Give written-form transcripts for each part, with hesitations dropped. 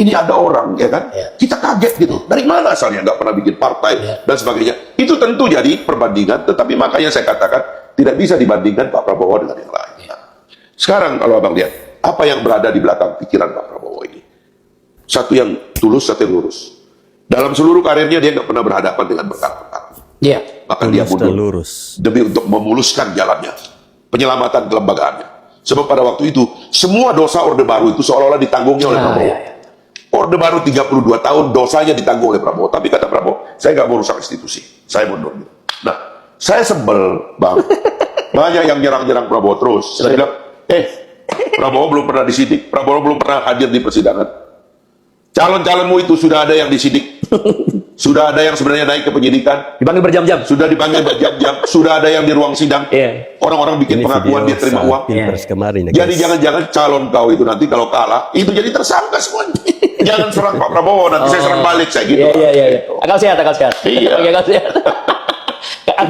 Ini ada orang, ya kan? Kita kaget gitu. Dari mana asalnya? Nggak pernah bikin partai dan sebagainya. Itu tentu jadi perbandingan, tetapi makanya saya katakan tidak bisa dibandingkan Pak Prabowo dengan yang lain. Sekarang kalau abang lihat, apa yang berada di belakang pikiran Pak Prabowo ini? Satu yang tulus, satu yang lurus. Dalam seluruh karirnya dia nggak pernah berhadapan dengan perkara-perkara. Bahkan dia mundur demi untuk memuluskan jalannya, penyelamatan kelembagaannya. Sebab pada waktu itu semua dosa Orde Baru itu seolah-olah ditanggungnya oleh Prabowo. Orde Baru 32 tahun dosanya ditanggung oleh Prabowo. Tapi kata Prabowo, saya nggak mau rusak institusi, saya mundur. Nah, saya sebel, Bang. Banyak yang nyerang-nyerang Prabowo terus. Saya bilang, Prabowo belum pernah disidik, Prabowo belum pernah hadir di persidangan. Calon-calonmu itu sudah ada yang disidik, sudah ada yang sebenarnya naik ke penyidikan, dipanggil berjam-jam, sudah dipanggil berjam-jam, sudah ada yang di ruang sidang. Orang-orang bikin pengakuan dia terima uang. Jadi jangan-jangan calon kau itu nanti kalau kalah itu jadi tersangka semuanya. Jangan serang Pak Prabowo, nanti saya serang balik saya gitu. Akal sehat. Akal sehat.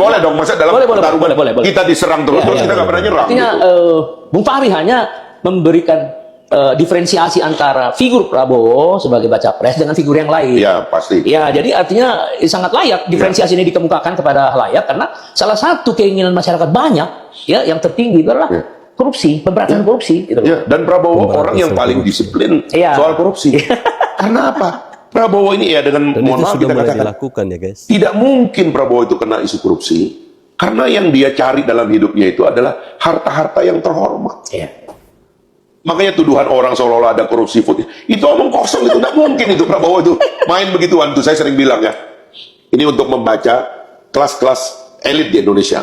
Boleh dong, masa dalam pertarungan kita diserang terus kita nggak pernah nyerang. Artinya Bung Fahri hanya memberikan diferensiasi antara figur Prabowo sebagai baca pres dengan figur yang lain. Ya pasti. Ya, jadi artinya sangat layak diferensiasi ini dikemukakan kepada halayak karena salah satu keinginan masyarakat banyak ya yang tertinggi adalah korupsi, pemberantasan korupsi. Gitu. Dan Prabowo orang yang paling disiplin soal korupsi. Karena apa? Prabowo ini dengan mohon maaf kita katakan tidak mungkin Prabowo itu kena isu korupsi karena yang dia cari dalam hidupnya itu adalah harta-harta yang terhormat. Makanya tuduhan orang seolah-olah ada korupsi food itu omong kosong, itu nggak mungkin itu Prabowo itu main begituan. Itu saya sering bilang ya, ini untuk membaca kelas-kelas elit di Indonesia.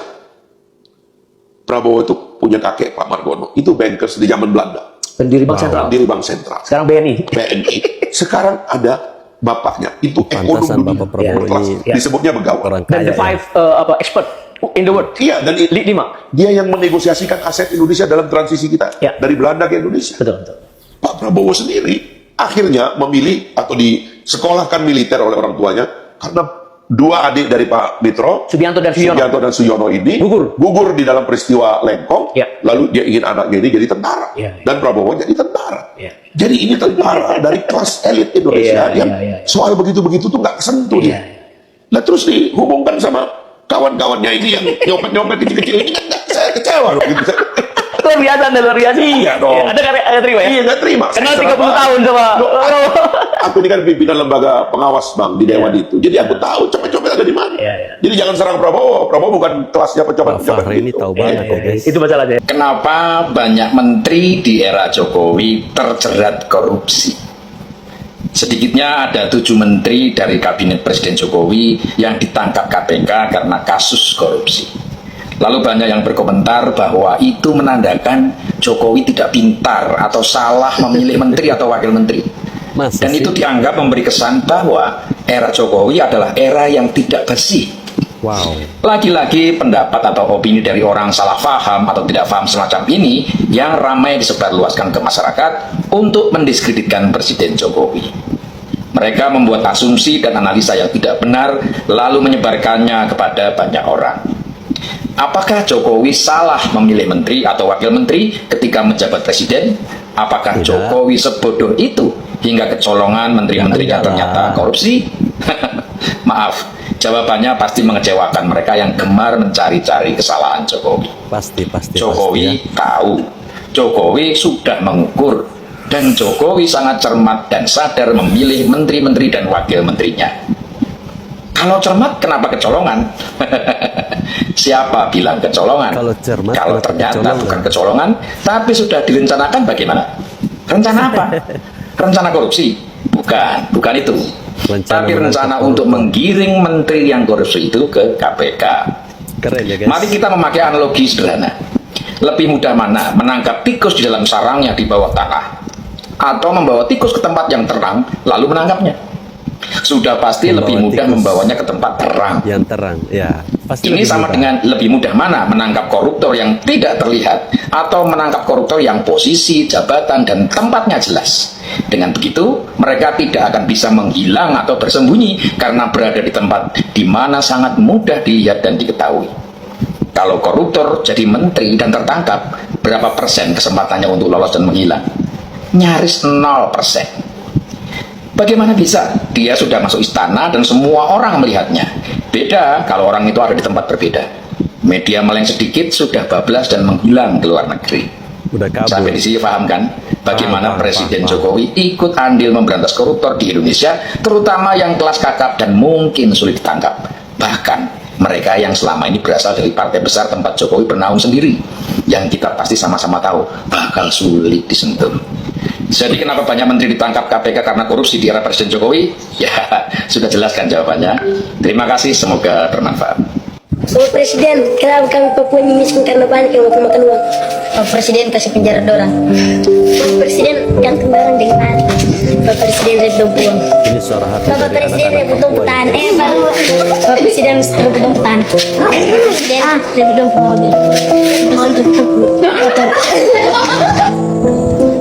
Prabowo itu punya kakek Pak Margono, itu bankers di zaman Belanda, pendiri Bank Sentral. Pendiri Bank Sentral. Sekarang BNI. Sekarang ada bapaknya, itu ekonom dunia kelas, disebutnya Begawan. Dan the five expert in the world. Iya, dan dia yang menegosiasikan aset Indonesia dalam transisi kita dari Belanda ke Indonesia. Betul. Pak Prabowo sendiri akhirnya memilih atau disekolahkan militer oleh orang tuanya karena dua adik dari Pak Mitro, Subianto dan Suyono ini gugur di dalam peristiwa Lengkong. Lalu dia ingin anaknya ini jadi tentara, dan Prabowo jadi tentara. Jadi ini tentara dari kelas elit Indonesia yang soal begitu-begigu tuh nggak kesentuh dia. Nah terus dihubungkan sama kawan-kawannya ini yang nyopet-nyopet kecil-kecil ini kan saya kecewa loh gitu. Luar biasa. Iya dong. Ada terima ya? Iya, nggak terima. Kenal 30 tahun sama. Aku ini kan pimpinan lembaga pengawas Bang di Dewan itu. Jadi aku tahu copet-copet ada di mana. Jadi jangan serang Prabowo. Prabowo bukan kelasnya pencopet-pencopet. Ini tahu banget ya guys. Itu masalahnya. Kenapa banyak menteri di era Jokowi terjerat korupsi? Sedikitnya ada 7 menteri dari kabinet Presiden Jokowi yang ditangkap KPK karena kasus korupsi. Lalu banyak yang berkomentar bahwa itu menandakan Jokowi tidak pintar atau salah memilih menteri atau wakil menteri. Dan itu dianggap memberi kesan bahwa era Jokowi adalah era yang tidak bersih. Lagi-lagi pendapat atau opini dari orang salah paham atau tidak paham semacam ini yang ramai disebarluaskan ke masyarakat untuk mendiskreditkan Presiden Jokowi. Mereka membuat asumsi dan analisa yang tidak benar lalu menyebarkannya kepada banyak orang. Apakah Jokowi salah memilih menteri atau wakil menteri ketika menjabat presiden? Apakah Jokowi sebodoh itu hingga kecolongan menteri-menterinya ternyata korupsi? Maaf, jawabannya pasti mengecewakan mereka yang gemar mencari-cari kesalahan Jokowi. Jokowi tahu, Jokowi sudah mengukur, dan Jokowi sangat cermat dan sadar memilih menteri-menteri dan wakil menterinya. Kalau cermat, kenapa kecolongan? Siapa bilang kecolongan? Kalau ternyata bukan kecolongan, tapi sudah direncanakan, bagaimana? Rencana apa? Rencana korupsi? Bukan itu. Tapi rencana untuk menggiring menteri yang korupsi itu ke KPK. Mari kita memakai analogi sederhana. Lebih mudah mana menangkap tikus di dalam sarangnya di bawah tanah, atau membawa tikus ke tempat yang terang lalu menangkapnya? Sudah pasti lebih mudah membawanya ke tempat terang. Ini sama dengan lebih mudah mana menangkap koruptor yang tidak terlihat atau menangkap koruptor yang posisi, jabatan, dan tempatnya jelas. Dengan begitu, mereka tidak akan bisa menghilang atau bersembunyi karena berada di tempat di mana sangat mudah dilihat dan diketahui. Kalau koruptor jadi menteri dan tertangkap, berapa persen kesempatannya untuk lolos dan menghilang? Nyaris 0%. Bagaimana bisa? Dia sudah masuk istana dan semua orang melihatnya. Beda kalau orang itu ada di tempat berbeda. Media meleng sedikit sudah bablas dan menghilang ke luar negeri. Udah kabur. Sampai di sini paham kan? Bagaimana Paham, Presiden paham. Jokowi ikut andil memberantas koruptor di Indonesia, terutama yang kelas kakap dan mungkin sulit ditangkap. Bahkan mereka yang selama ini berasal dari partai besar tempat Jokowi bernaung sendiri, yang kita pasti sama-sama tahu bakal sulit disentuh. Jadi kenapa banyak menteri ditangkap KPK karena korupsi di era Presiden Jokowi? Ya, sudah jelaskan jawabannya. Terima kasih, semoga bermanfaat. Bapak Presiden, kenapa kami Papua ini miskin karena banyak yang mau makan uang? Bapak Presiden kasih penjara dorang. Bapak Presiden gantung barang dengan mana? Bapak Presiden rebut uang. Ini suara hati Bapak dari Presiden anak-anak rebut Papua petani. ini. Bapak Presiden rebut petani. Bapak Presiden rebut mobil.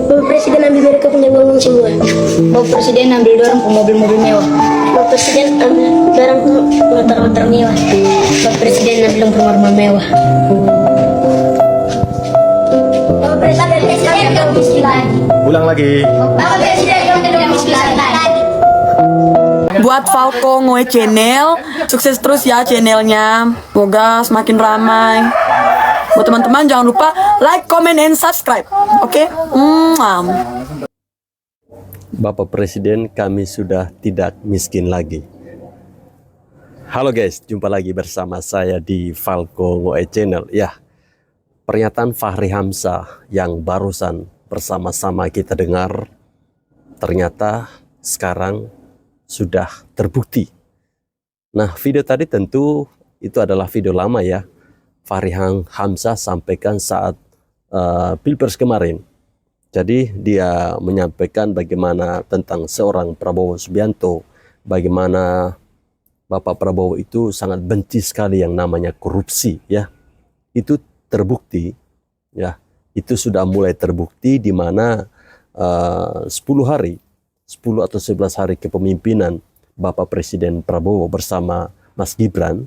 Bapak Presiden ambil mereka punya uang semua. Bapak Presiden ambil dorang ke mobil-mobil mewah. Bapak Presiden ambil barang motor-motor mewah. Bapak Presiden ambil rumah-rumah mewah. Bapak Presiden kamu miskin lagi. Ulang lagi. Bapak Presiden kamu miskin lagi. Buat Falco Ngoe Channel, sukses terus ya channelnya. Semoga semakin ramai. Buat teman-teman jangan lupa like, comment, and subscribe. Oke? Bapak Presiden, kami sudah tidak miskin lagi. Halo guys, jumpa lagi bersama saya di Falco Ngoe Channel. Ya, pernyataan Fahri Hamzah yang barusan bersama-sama kita dengar, ternyata sekarang sudah terbukti. Nah, video tadi tentu itu adalah video lama ya. Fahri Hamzah sampaikan saat Pilpres kemarin. Jadi dia menyampaikan bagaimana tentang seorang Prabowo Subianto, bagaimana Bapak Prabowo itu sangat benci sekali yang namanya korupsi ya. Itu terbukti ya. Itu sudah mulai terbukti di mana 10 atau 11 hari kepemimpinan Bapak Presiden Prabowo bersama Mas Gibran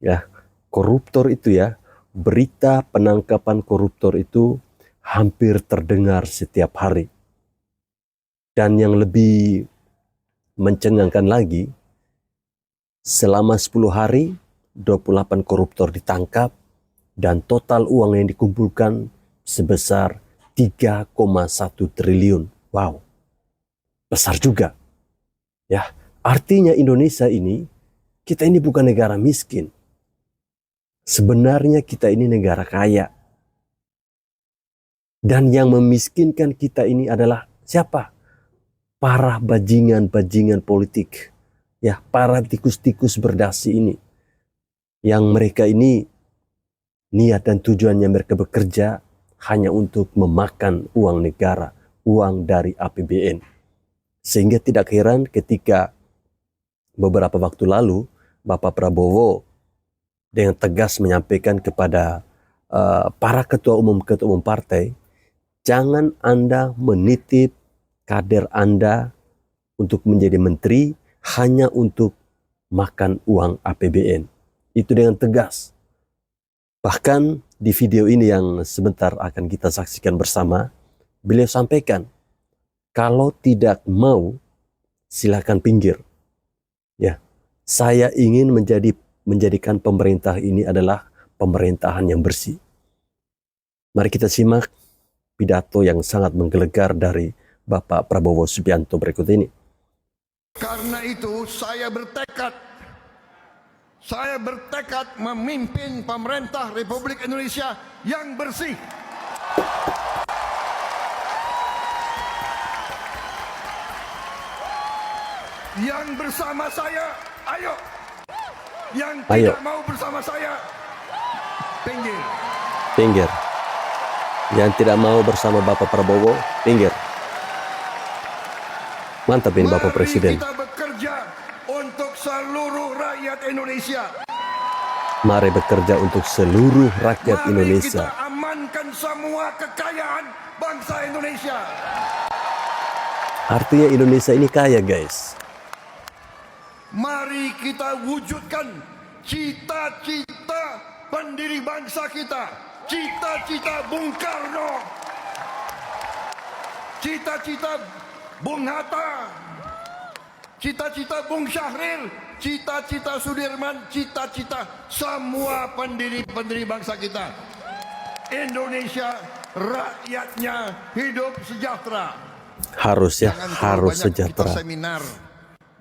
ya, koruptor itu ya, berita penangkapan koruptor itu hampir terdengar setiap hari. Dan yang lebih mencengangkan lagi, selama 10 hari 28 koruptor ditangkap dan total uang yang dikumpulkan sebesar 3,1 triliun. Wow, besar juga. Ya, artinya Indonesia ini, kita ini bukan negara miskin. Sebenarnya kita ini negara kaya. Dan yang memiskinkan kita ini adalah siapa? Para bajingan-bajingan politik. Ya, para tikus-tikus berdasi ini. Yang mereka ini niat dan tujuannya mereka bekerja hanya untuk memakan uang negara, uang dari APBN. Sehingga tidak heran ketika beberapa waktu lalu Bapak Prabowo dengan tegas menyampaikan kepada para ketua umum partai, jangan Anda menitip kader Anda untuk menjadi menteri hanya untuk makan uang APBN. Itu dengan tegas. Bahkan di video ini yang sebentar akan kita saksikan bersama, beliau sampaikan, kalau tidak mau, silakan pinggir. Ya, saya ingin menjadikan pemerintah ini adalah pemerintahan yang bersih. Mari kita simak pidato yang sangat menggelegar dari Bapak Prabowo Subianto berikut ini. Karena itu saya bertekad memimpin pemerintah Republik Indonesia yang bersih. Yang bersama saya, ayo. Yang tidak mau bersama saya, pinggir. Pinggir. Yang tidak mau bersama Bapak Prabowo, pinggir. Mantap ini Bapak Presiden. Mari kita bekerja untuk seluruh rakyat Indonesia. Mari bekerja untuk seluruh rakyat Mari Indonesia. kita amankan semua kekayaan bangsa Indonesia. Artinya Indonesia ini kaya guys. Mari kita wujudkan cita-cita pendiri bangsa kita. Cita-cita Bung Karno. Cita-cita Bung Hatta. cita-cita Bung Syahril, cita-cita Sudirman, cita-cita semua pendiri-pendiri bangsa kita. Indonesia, rakyatnya hidup sejahtera. Harus ya, Jangan terlalu harus banyak sejahtera. kita seminar,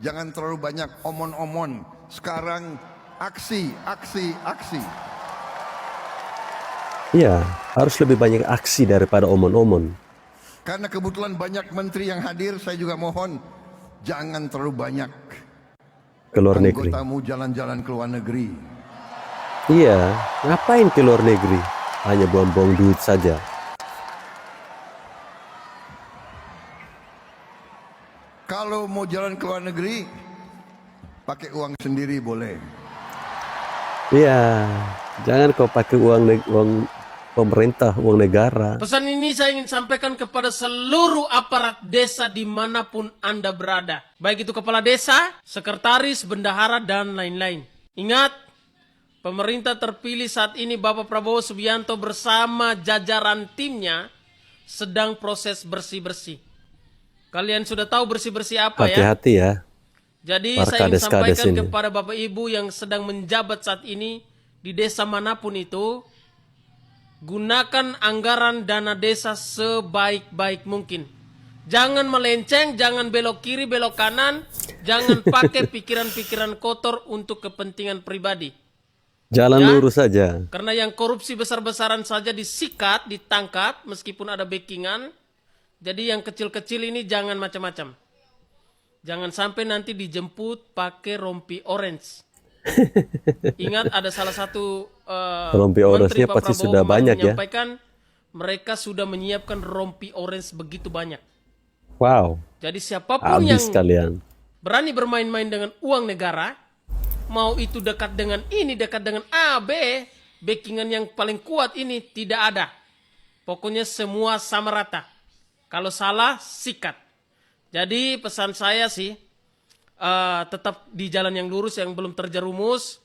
jangan terlalu banyak omon-omon. Sekarang aksi, aksi, aksi. Iya, harus lebih banyak aksi daripada omon-omon. Karena kebetulan banyak menteri yang hadir, saya juga mohon jangan terlalu banyak Ke luar negeri. anggotamu jalan-jalan ke luar negeri. Iya, ngapain ke luar negeri? Hanya buang-buang duit saja. Kalau mau jalan ke luar negeri, pakai uang sendiri boleh. Iya, jangan kau pakai uang pemerintah, uang negara. Pesan ini saya ingin sampaikan kepada seluruh aparat desa dimanapun Anda berada. Baik itu kepala desa, sekretaris, bendahara, dan lain-lain. Ingat, pemerintah terpilih saat ini Bapak Prabowo Subianto bersama jajaran timnya sedang proses bersih-bersih. Kalian sudah tahu bersih-bersih apa ya? Hati-hati ya. Jadi Para saya ingin kades-kades sampaikan ini. kepada Bapak Ibu yang sedang menjabat saat ini di desa manapun itu, gunakan anggaran dana desa sebaik-baik mungkin. Jangan melenceng, jangan belok kiri, belok kanan, jangan pakai pikiran-pikiran kotor untuk kepentingan pribadi. Jalan Ya. lurus saja. Karena yang korupsi besar-besaran saja disikat, ditangkap, meskipun ada backingan. Jadi yang kecil-kecil ini jangan macam-macam. Jangan sampai nanti dijemput pakai rompi orange. Ingat ada salah satu Rompi orange-nya Menteri Pak pasti Prabowo sudah kemarin banyak ya. menyampaikan mereka sudah menyiapkan rompi orange begitu banyak. Wow, Jadi siapapun yang habis kalian. berani bermain-main dengan uang negara, mau itu dekat dengan ini, dekat dengan A, B, backingan yang paling kuat ini tidak ada. Pokoknya semua sama rata. Kalau salah, sikat. Jadi pesan saya sih, tetap di jalan yang lurus yang belum terjerumus.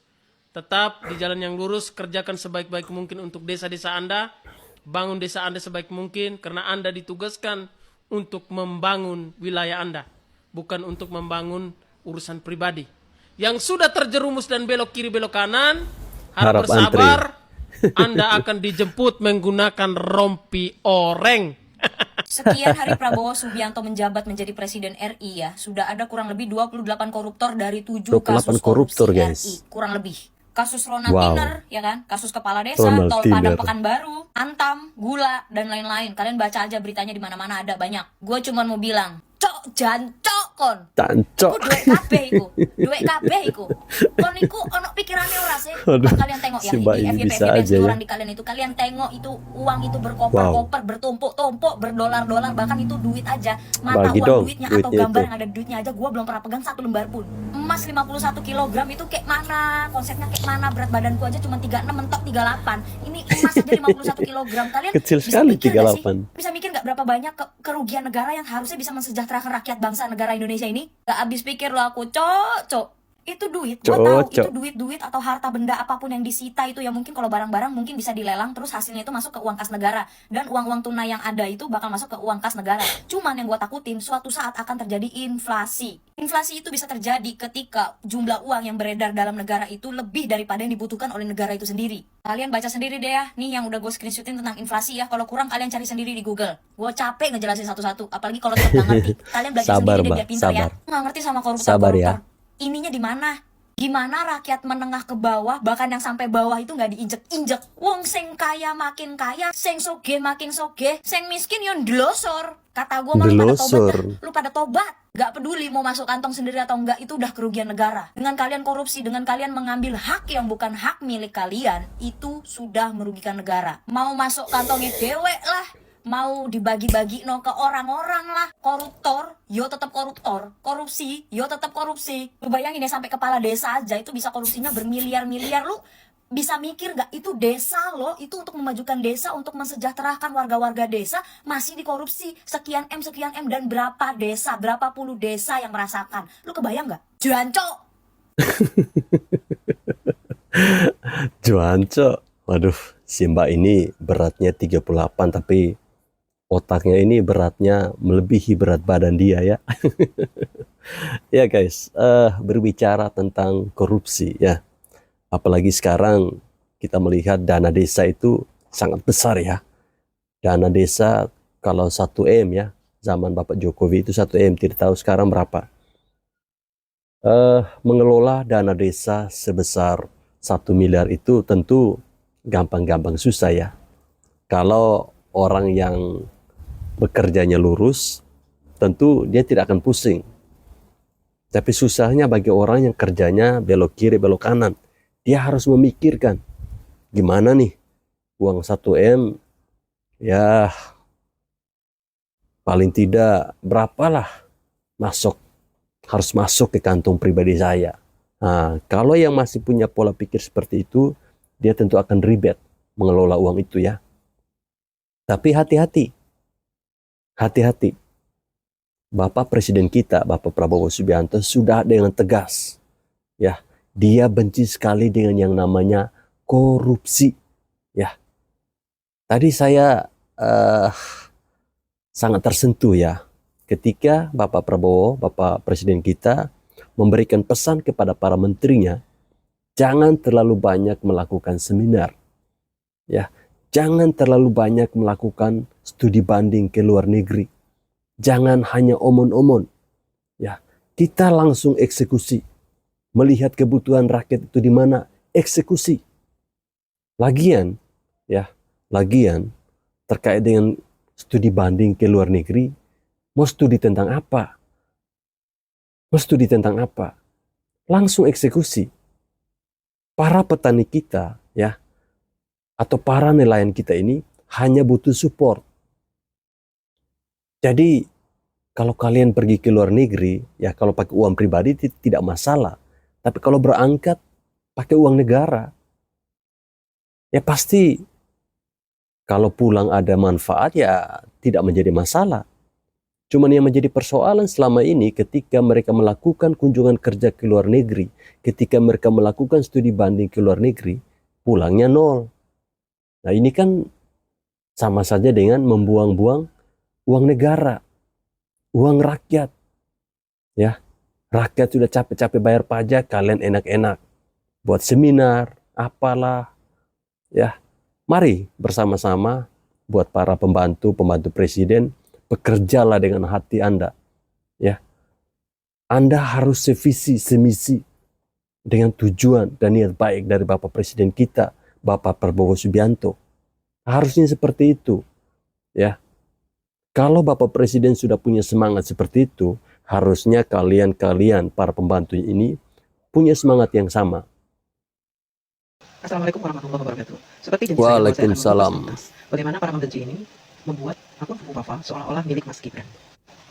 Tetap di jalan yang lurus, kerjakan sebaik-baik mungkin untuk desa-desa Anda. Bangun desa Anda sebaik mungkin, karena Anda ditugaskan untuk membangun wilayah Anda. Bukan untuk membangun urusan pribadi. Yang sudah terjerumus dan belok kiri, belok kanan, harap Harap bersabar. Anda akan dijemput menggunakan rompi oranye. Sekian hari Prabowo Subianto menjabat menjadi Presiden RI ya, sudah ada kurang lebih 28 koruptor dari 7 kasus 28 korupsi koruptor, RI. guys. Kurang lebih. Kasus Ronald Wow. Tiner, ya kan? Kasus kepala desa, Ronald tol Padang Tiner. Pekanbaru, Antam, Gula, dan lain-lain. Kalian baca aja beritanya di mana-mana ada banyak. Gue cuma mau bilang, cok jancok kon. Tancok. Iku duit kabeh iku. Duit kabeh iku. Kon iku ono pikirane ora sih? Aduh, Kalian tengok ya si Mbak di ini FYP bisa aja ya. orang di kalian itu, kalian tengok itu uang itu berkoper-koper, bertumpuk-tumpuk, berdolar-dolar, bahkan itu duit aja. Mata Bagi uang dong, duitnya atau duitnya gambar itu. yang ada duitnya aja gua belum pernah pegang satu lembar pun. Emas 51 kg itu kayak mana? Konsepnya kayak mana? Berat badanku aja cuma 36 mentok 38. Ini emas aja 51 kg. Kalian Kecil bisa sekali, mikir nggak sih? 38. Bisa mikir nggak berapa banyak kerugian negara yang harusnya bisa mensejahterakan rakyat bangsa negara Indonesia ini? Gak habis pikir lo aku, cok. Itu duit, gue tahu itu Cocok. duit atau harta benda apapun yang disita itu yang mungkin kalau barang-barang mungkin bisa dilelang terus hasilnya itu masuk ke uang kas negara, dan uang-uang tunai yang ada itu bakal masuk ke uang kas negara. Cuman yang gue takutin suatu saat akan terjadi inflasi. Inflasi itu bisa terjadi ketika jumlah uang yang beredar dalam negara itu lebih daripada yang dibutuhkan oleh negara itu sendiri. Kalian baca sendiri deh ya, nih yang udah gue screenshotin tentang inflasi ya. Kalau kurang kalian cari sendiri di Google. Gue capek ngejelasin satu-satu, apalagi kalau tetap nggak ngerti. Kalian belajar Sabar, sendiri deh Mbak, biar pintar ya. sabar. Nggak ngerti sama koruptor. Sabar ya. Ininya di mana? Gimana rakyat menengah ke bawah, bahkan yang sampai bawah itu nggak diinjek-injek. Wong sing kaya makin kaya, sing soge makin soge, sing miskin yo ndelosor. Kata gue malu pada tobat Ndelosor. dah. Lu pada tobat. Gak peduli mau masuk kantong sendiri atau enggak, itu udah kerugian negara. Dengan kalian korupsi, dengan kalian mengambil hak yang bukan hak milik kalian, itu sudah merugikan negara. Mau masuk kantongnya dewek lah, mau dibagi-bagi no ke orang-orang lah. Koruptor, yo tetap koruptor. Korupsi, yo tetap korupsi. Lu bayangin ya, sampai kepala desa aja itu bisa korupsinya bermiliar-miliar. Lu bisa mikir gak, itu desa loh, itu untuk memajukan desa, untuk mensejahterakan warga-warga desa, masih dikorupsi sekian M, dan berapa desa, berapa puluh desa yang merasakan. Lu kebayang gak? Jancok! Juanco. Waduh, si Mbak ini beratnya 38 tapi otaknya ini beratnya melebihi berat badan dia ya. Ya guys, berbicara tentang korupsi ya, apalagi sekarang kita melihat dana desa itu sangat besar ya. Dana desa kalau 1 M ya, zaman Bapak Jokowi itu 1 M, tidak tahu sekarang berapa. Mengelola dana desa sebesar 1 miliar itu tentu gampang-gampang susah ya. Kalau orang yang bekerjanya lurus, tentu dia tidak akan pusing. Tapi susahnya bagi orang yang kerjanya belok kiri, belok kanan. Dia harus memikirkan, gimana nih uang 1 M, ya paling tidak berapalah harus masuk ke kantong pribadi saya. Nah, kalau yang masih punya pola pikir seperti itu, dia tentu akan ribet mengelola uang itu ya. Tapi hati-hati. Bapak Presiden kita, Bapak Prabowo Subianto sudah dengan tegas. Ya, dia benci sekali dengan yang namanya korupsi. Ya, tadi saya sangat tersentuh ya, ketika Bapak Prabowo, Bapak Presiden kita memberikan pesan kepada para menterinya, jangan terlalu banyak melakukan seminar. Ya, jangan terlalu banyak melakukan studi banding ke luar negeri. Jangan hanya omon-omon. Ya, kita langsung eksekusi. Melihat kebutuhan rakyat itu di mana, eksekusi. Lagian terkait dengan studi banding ke luar negeri, mau studi tentang apa? Langsung eksekusi. Para petani kita ya, atau para nelayan kita ini hanya butuh support. Jadi kalau kalian pergi ke luar negeri, ya kalau pakai uang pribadi tidak masalah. Tapi kalau berangkat pakai uang negara, ya pasti kalau pulang ada manfaat ya tidak menjadi masalah. Cuman yang menjadi persoalan selama ini ketika mereka melakukan kunjungan kerja ke luar negeri, ketika mereka melakukan studi banding ke luar negeri, pulangnya nol. Nah ini kan sama saja dengan membuang-buang uang negara, uang rakyat. Ya, rakyat sudah capek-capek bayar pajak, kalian enak-enak buat seminar, apalah. Ya, mari bersama-sama buat para pembantu presiden, bekerjalah dengan hati Anda. Ya, Anda harus sevisi, semisi dengan tujuan dan niat baik dari Bapak Presiden kita, Bapak Prabowo Subianto. Harusnya seperti itu. Ya. Kalau Bapak Presiden sudah punya semangat seperti itu, harusnya kalian para pembantu ini punya semangat yang sama. Assalamualaikum warahmatullahi wabarakatuh. Seperti janji Waalaikumsalam. Bagaimana para pembenci ini membuat akun Fufufafa seolah-olah milik Mas Gibran.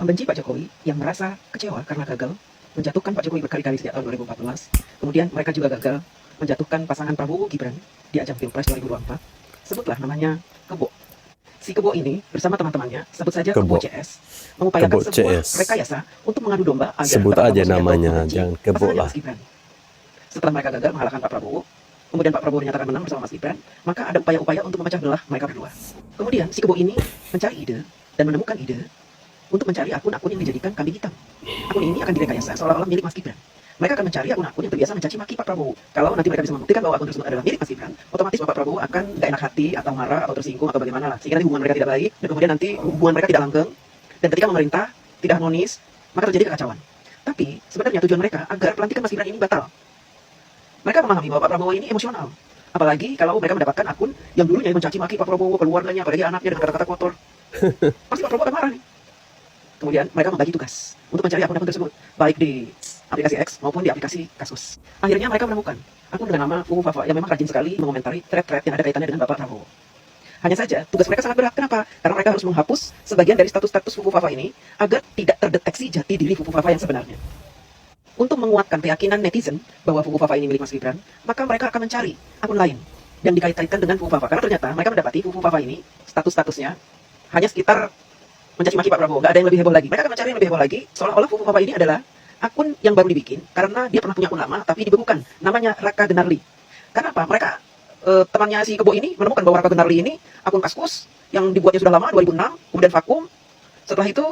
Membenci Pak Jokowi yang merasa kecewa karena gagal menjatuhkan Pak Jokowi berkali-kali sejak tahun 2014. Kemudian mereka juga gagal menjatuhkan pasangan Prabowo Gibran di ajang Pilpres 2024. Sebutlah namanya Kebo. Si Kebo ini bersama teman-temannya, sebut saja Kebo CS, mengupayakan sebuah rekayasa untuk mengadu domba agar sebut aja namanya, jangan Kebo lah. Setelah mereka gagal mengalahkan Pak Prabowo, kemudian Pak Prabowo dinyatakan menang bersama Mas Gibran, maka ada upaya-upaya untuk memecah belah mereka berdua. Kemudian si Kebo ini mencari ide dan menemukan ide untuk mencari akun-akun yang dijadikan kambing hitam. Akun ini akan direkayasa seolah-olah milik Mas Gibran. Mereka akan mencari akun-akun yang terbiasa mencaci maki Pak Prabowo. Kalau nanti mereka bisa membuktikan bahwa akun tersebut adalah milik Mas Gibran, otomatis Bapak Prabowo akan gak enak hati atau marah atau tersinggung atau bagaimana lah. Sehingga nanti hubungan mereka tidak baik dan kemudian nanti hubungan mereka tidak langgeng. Dan ketika memerintah tidak harmonis, maka terjadi kekacauan. Tapi sebenarnya tujuan mereka agar pelantikan Mas Gibran ini batal. Mereka memahami bahwa Pak Prabowo ini emosional. Apalagi kalau mereka mendapatkan akun yang dulunya mencaci maki Pak Prabowo, keluarganya, apalagi anaknya dengan kata-kata kotor. Pasti Pak Prabowo akan marah nih. Kemudian mereka membagi tugas untuk mencari akun-akun tersebut, baik di aplikasi X maupun di aplikasi Kasus. Akhirnya mereka menemukan akun dengan nama Fufufafa yang memang rajin sekali mengomentari thread-thread yang ada kaitannya dengan Bapak Prabowo. Hanya saja tugas mereka sangat berat. Kenapa? Karena mereka harus menghapus sebagian dari status-status Fufufafa ini agar tidak terdeteksi jati diri Fufufafa yang sebenarnya. Untuk menguatkan keyakinan netizen bahwa Fufufafa ini milik Mas Gibran, maka mereka akan mencari akun lain yang dikait-kaitkan dengan Fufufafa. Karena ternyata mereka mendapati Fufufafa ini status-statusnya hanya sekitar mencaci maki Pak Prabowo, nggak ada yang lebih heboh lagi. Mereka akan mencari yang lebih heboh lagi, seolah-olah Fufufafa ini adalah akun yang baru dibikin karena dia pernah punya akun lama tapi dibekukan, namanya Raka Genarli. Karena apa? Mereka temannya si Kebo ini menemukan bahwa Raka Genarli ini akun Kaskus yang dibuatnya sudah lama, 2006, kemudian vakum. Setelah itu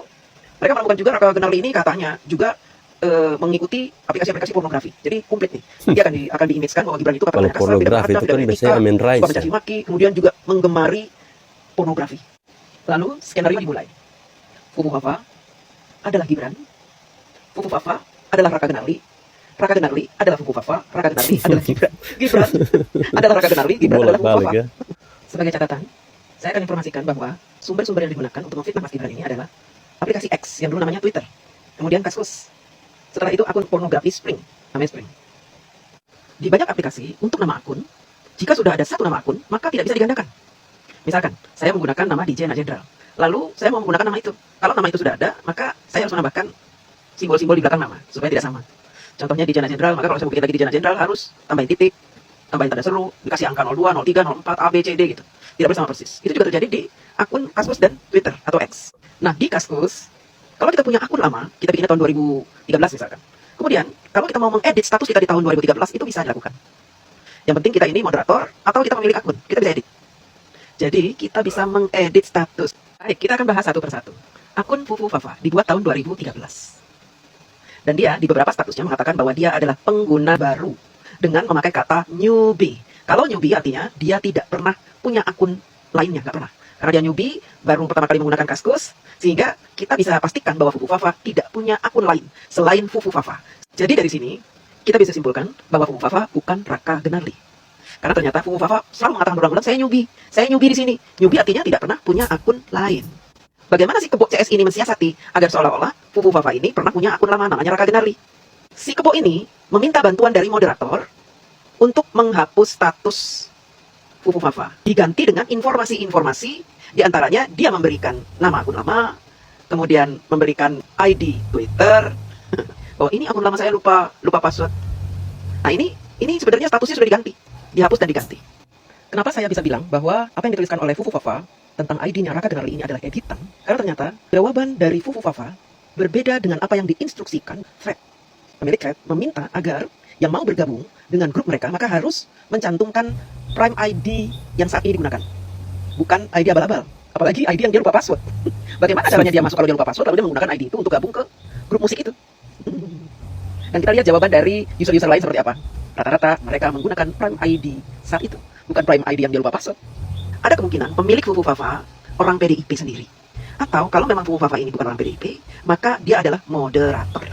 mereka menemukan juga Raka Genarli ini katanya juga mengikuti aplikasi-aplikasi pornografi. Jadi komplit nih. Nanti akan diimage-kan bahwa Gibran itu Kalau pornografi itu kan biasanya Amin Rais. mencaci maki, kemudian juga menggemari pornografi. Lalu skenario dimulai. Fufu Fafa adalah Gibran. Fufu Fafa adalah Raka Genarli. Raka Genarli adalah Fufu Fafa. Raka Genarli adalah Gibran. Gibran adalah Raka Genarli. Gibran adalah Fufu Fafa. Ya. Sebagai catatan, saya akan informasikan bahwa sumber-sumber yang digunakan untuk memfitnah Mas Gibran ini adalah aplikasi X yang dulu namanya Twitter. Kemudian Kaskus. Setelah itu akun pornografi Spring, namanya Spring. Di banyak aplikasi, untuk nama akun, jika sudah ada satu nama akun, maka tidak bisa digandakan. Misalkan, saya menggunakan nama DJ Jenderal. Lalu, saya mau menggunakan nama itu. Kalau nama itu sudah ada, maka saya harus menambahkan simbol-simbol di belakang nama, supaya tidak sama. Contohnya DJ Jenderal, maka kalau saya mau bikin lagi DJ Jenderal, harus tambahin titik, tambahin tanda seru, dikasih angka 02, 03, 04, A, B, C, D gitu. Tidak boleh sama persis. Itu juga terjadi di akun Kaskus dan Twitter atau X. Nah, di Kaskus, kalau kita punya akun lama, kita bikinnya tahun 2013 misalkan. Kemudian, kalau kita mau mengedit status kita di tahun 2013, itu bisa dilakukan. Yang penting kita ini moderator, atau kita memilih akun, kita bisa edit. Jadi, kita bisa mengedit status. Baik, kita akan bahas satu persatu. Akun Fufu Fafa dibuat tahun 2013. Dan dia di beberapa statusnya mengatakan bahwa dia adalah pengguna baru dengan memakai kata newbie. Kalau newbie artinya dia tidak pernah punya akun lainnya, nggak pernah. Karena dia newbie, baru pertama kali menggunakan Kaskus, sehingga kita bisa pastikan bahwa Fufu Fafa tidak punya akun lain selain Fufu Fafa. Jadi dari sini, kita bisa simpulkan bahwa Fufu Fafa bukan Raka Genarli. Karena ternyata Fufu Fafa selalu mengatakan berulang-ulang, saya newbie di sini. Newbie artinya tidak pernah punya akun lain. Bagaimana si kebo CS ini mensiasati agar seolah-olah Fufu Fafa ini pernah punya akun lama namanya Raka Genarli. Si kebo ini meminta bantuan dari moderator untuk menghapus status Fufu Fafa, diganti dengan informasi-informasi, diantaranya dia memberikan nama akun lama, kemudian memberikan ID Twitter, bahwa ini akun lama saya lupa password. Nah ini sebenarnya statusnya sudah diganti, dihapus dan diganti. Kenapa saya bisa bilang bahwa apa yang dituliskan oleh Fufu Fafa tentang ID-nya Raka Genarli ini adalah editan? Karena ternyata jawaban dari Fufu Fafa berbeda dengan apa yang diinstruksikan Thread. Pemilik Thread meminta agar yang mau bergabung dengan grup mereka, maka harus mencantumkan Prime ID yang saat ini digunakan. Bukan ID abal-abal. Apalagi ID yang dia lupa password. Bagaimana caranya dia masuk kalau dia lupa password, lalu dia menggunakan ID itu untuk gabung ke grup musik itu. Dan kita lihat jawaban dari user-user lain seperti apa. Rata-rata mereka menggunakan Prime ID saat itu. Bukan Prime ID yang dia lupa password. Ada kemungkinan pemilik Fufu Fafa orang PDIP sendiri. Atau kalau memang Fufu Fafa ini bukan orang PDIP, maka dia adalah moderator.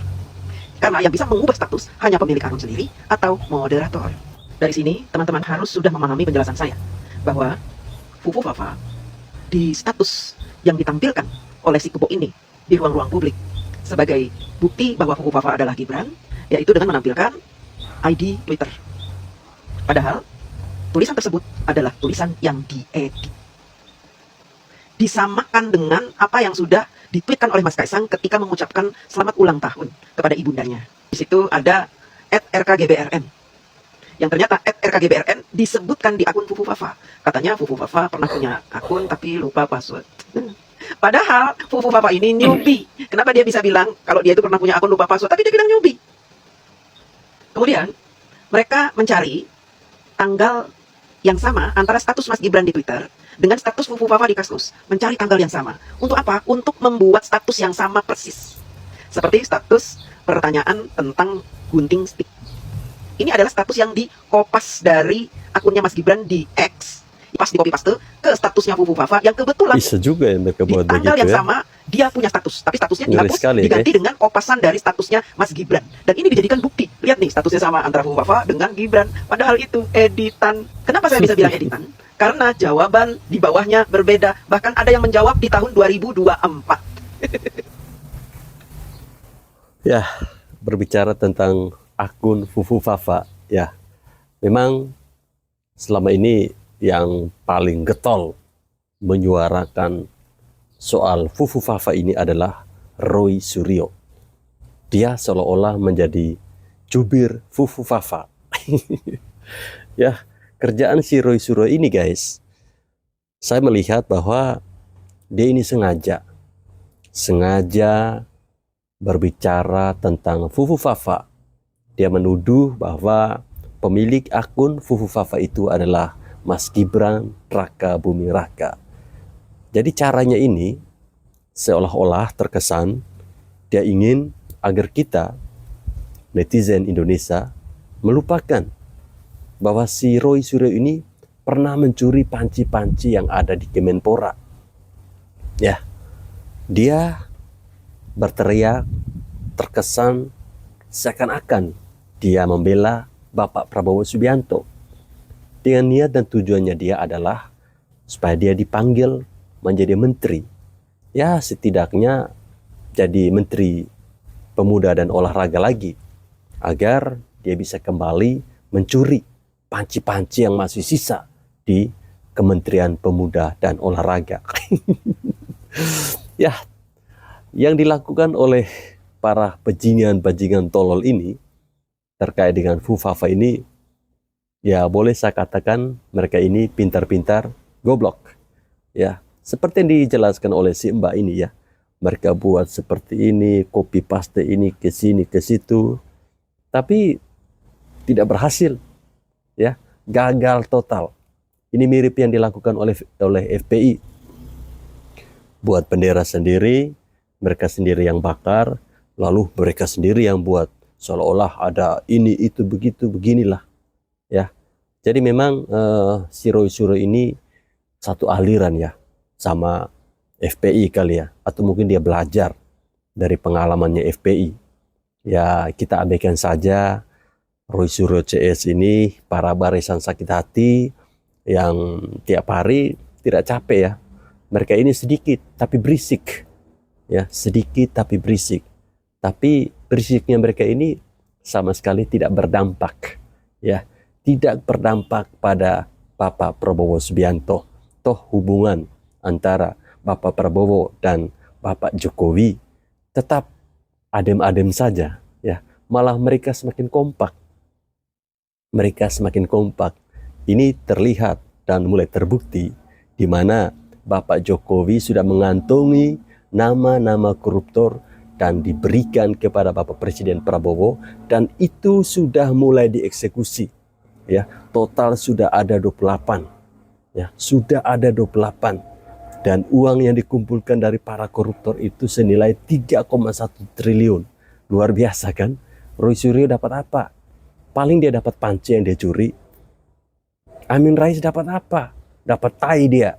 Karena yang bisa mengubah status hanya pemilik akun sendiri atau moderator. Dari sini, teman-teman harus sudah memahami penjelasan saya. Bahwa Fufu Fafa di status yang ditampilkan oleh si kebo ini di ruang-ruang publik sebagai bukti bahwa Fufu Fafa adalah Gibran, yaitu dengan menampilkan ID Twitter. Padahal, tulisan tersebut adalah tulisan yang diedit. Disamakan dengan apa yang sudah ditweetkan oleh Mas Kaisang ketika mengucapkan selamat ulang tahun kepada ibundanya. Di situ ada @rkgbrn. Yang ternyata @rkgbrn disebutkan di akun Fufu Fafa. Katanya Fufu Fafa pernah punya akun tapi lupa password. Padahal Fufu Fafa ini newbie. Kenapa dia bisa bilang kalau dia itu pernah punya akun lupa password, tapi dia bilang newbie? Kemudian mereka mencari tanggal yang sama antara status Mas Gibran di Twitter dengan status Fufu Fafa di Kaskus. Mencari tanggal yang sama. Untuk apa? Untuk membuat status yang sama persis. Seperti status pertanyaan tentang gunting stick. Ini adalah status yang dikopas dari akunnya Mas Gibran di X. Pas di copy paste ke statusnya Fufu Fafa yang kebetulan Bisa juga ya mereka buat di tanggal begitu yang ya. sama dia punya status, tapi statusnya Ngeri dihapus sekali, diganti guys. dengan kopasan dari statusnya Mas Gibran. Dan ini dijadikan bukti. Lihat nih statusnya sama antara Fufu Fafa dengan Gibran. Padahal itu editan. Kenapa saya bisa bilang editan? Karena jawaban di bawahnya berbeda. Bahkan ada yang menjawab di tahun 2024. Ya, berbicara tentang akun Fufu Fafa, ya, memang selama ini yang paling getol menyuarakan soal Fufu Fafa ini adalah Roy Suryo. Dia seolah-olah menjadi jubir Fufu Fafa. Ya, kerjaan si Roy Suryo ini guys, saya melihat bahwa dia ini sengaja berbicara tentang Fufu Fafa. Dia menuduh bahwa pemilik akun Fufu Fafa itu adalah Mas Gibran Raka Buming Raka. Jadi caranya ini seolah-olah terkesan dia ingin agar kita netizen Indonesia melupakan bahwa si Roy Suryo ini pernah mencuri panci-panci yang ada di Kemenpora. Ya, dia berteriak, terkesan seakan-akan dia membela Bapak Prabowo Subianto. Dengan niat dan tujuannya dia adalah supaya dia dipanggil menjadi menteri. Ya, setidaknya jadi menteri pemuda dan olahraga lagi. Agar dia bisa kembali mencuri panci-panci yang masih sisa di Kementerian Pemuda dan Olahraga. Ya, yang dilakukan oleh para bajingan-bajingan tolol ini terkait dengan Fufafa ini, ya boleh saya katakan mereka ini pintar-pintar goblok. Ya, seperti yang dijelaskan oleh si Mbak ini ya. Mereka buat seperti ini, copy paste ini ke sini ke situ. Tapi tidak berhasil. Ya, gagal total. Ini mirip yang dilakukan oleh FPI. Buat bendera sendiri, mereka sendiri yang bakar, lalu mereka sendiri yang buat seolah-olah ada ini itu begitu beginilah. Ya. Jadi memang si Roy Suryo ini satu aliran ya sama FPI kali ya, atau mungkin dia belajar dari pengalamannya FPI. Ya, kita abaikan saja Roy Suryo CS ini para barisan sakit hati yang tiap hari tidak capek ya. Mereka ini sedikit tapi berisik. Ya, sedikit tapi berisik. Tapi berisiknya mereka ini sama sekali tidak berdampak. Ya, tidak berdampak pada Bapak Prabowo Subianto. Toh hubungan antara Bapak Prabowo dan Bapak Jokowi tetap adem-adem saja. Ya, malah mereka semakin kompak. Mereka semakin kompak. Ini terlihat dan mulai terbukti di mana Bapak Jokowi sudah mengantongi nama-nama koruptor dan diberikan kepada Bapak Presiden Prabowo, dan itu sudah mulai dieksekusi. Ya, total sudah ada 28. Ya, sudah ada 28. Dan uang yang dikumpulkan dari para koruptor itu senilai 3,1 triliun. Luar biasa kan? Roy Suryo dapat apa? Paling dia dapat panci yang dia curi. Amin Rais dapat apa? Dapat tai dia.